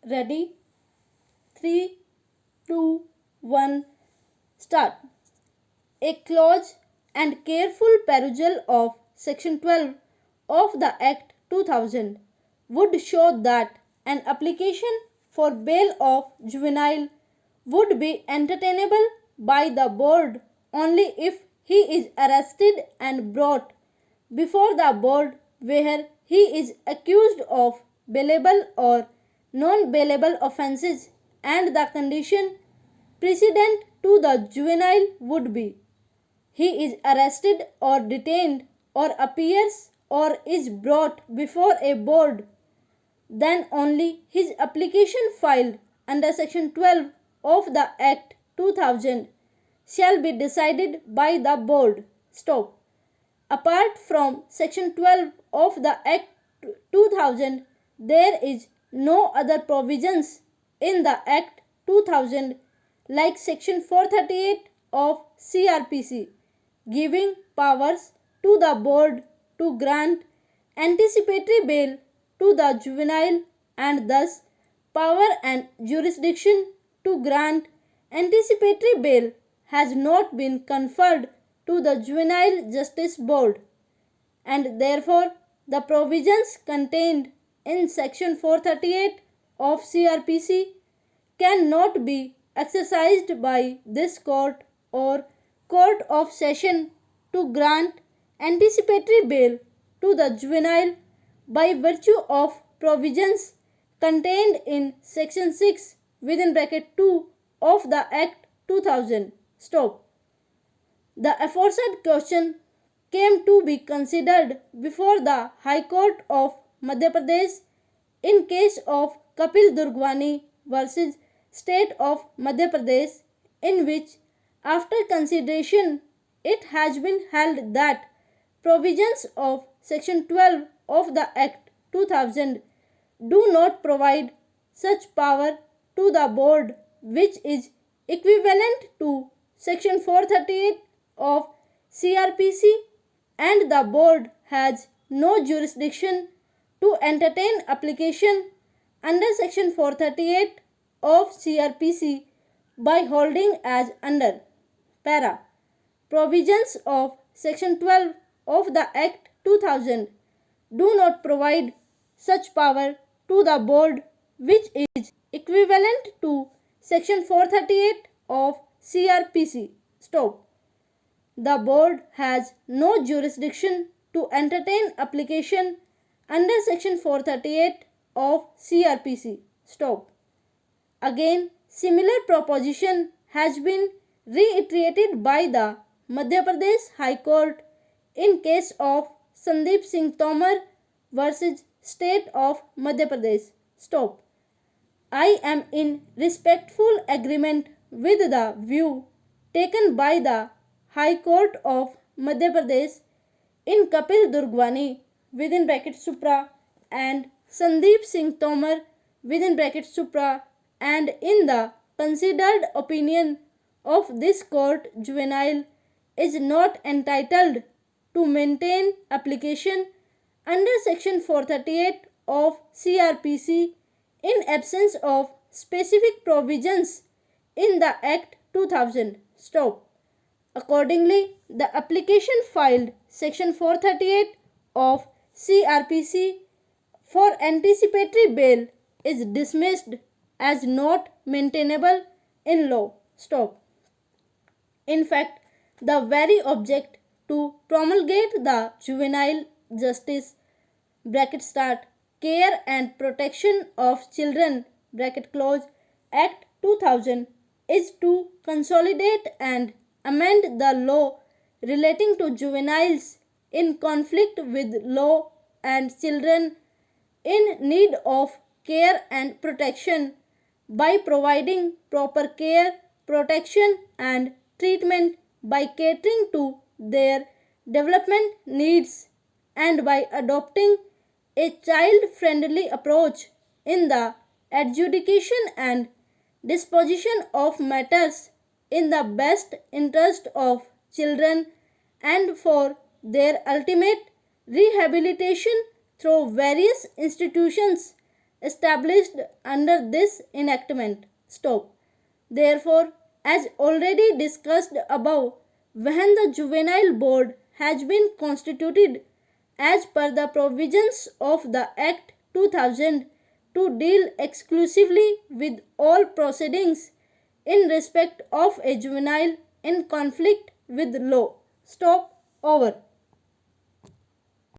Ready? 3, 2, 1, start. A close and careful perusal of Section 12 of the Act 2000 would show that an application for bail of juvenile would be entertainable by the board only if he is arrested and brought before the board where he is accused of bailable or non-bailable offences, and the condition precedent to the juvenile would be he is arrested or detained or appears or is brought before a board, then only his application filed under Section 12 of the Act 2000 shall be decided by the board. Stop. Apart from Section 12 of the Act 2000, there is no other provisions in the Act 2000 like Section 438 of CRPC giving powers to the board to grant anticipatory bail to the juvenile, and thus power and jurisdiction to grant anticipatory bail has not been conferred to the Juvenile Justice Board, and therefore the provisions contained in Section 438 of CRPC cannot be exercised by this court or court of session to grant anticipatory bail to the juvenile by virtue of provisions contained in Section 6 within bracket 2 of the Act 2000. Stop. The aforesaid question came to be considered before the High Court of Madhya Pradesh in case of Kapil Durgwani versus State of Madhya Pradesh, in which after consideration it has been held that provisions of Section 12 of the Act 2000 do not provide such power to the board, which is equivalent to Section 438 of CRPC, and the board has no jurisdiction to entertain application under Section 438 of CRPC by holding as under para. Provisions of Section 12 of the Act 2000 do not provide such power to the board, which is equivalent to Section 438 of CRPC. Stop. The board has no jurisdiction to entertain application under Section 438 of CRPC. Stop. Again, similar proposition has been reiterated by the Madhya Pradesh High Court in case of Sandeep Singh Tomar versus State of Madhya Pradesh. Stop. I am in respectful agreement with the view taken by the High Court of Madhya Pradesh in Kapil Durgwani within bracket supra and Sandeep Singh Tomar within bracket supra, and in the considered opinion of this court, juvenile is not entitled to maintain application under Section 438 of CRPC in absence of specific provisions in the Act 2000. Stop. Accordingly, the application filed Section 438 of CRPC for anticipatory bail is dismissed as not maintainable in law. Stop. In fact, the very object to promulgate the Juvenile Justice bracket start care and protection of children bracket close Act 2000 is to consolidate and amend the law relating to juveniles in conflict with law and children in need of care and protection by providing proper care, protection and treatment by catering to their development needs and by adopting a child-friendly approach in the adjudication and disposition of matters in the best interest of children and for their ultimate rehabilitation through various institutions established under this enactment. Stop. Therefore, as already discussed above, when the Juvenile Board has been constituted as per the provisions of the Act 2000 to deal exclusively with all proceedings in respect of a juvenile in conflict with law. Stop. Over.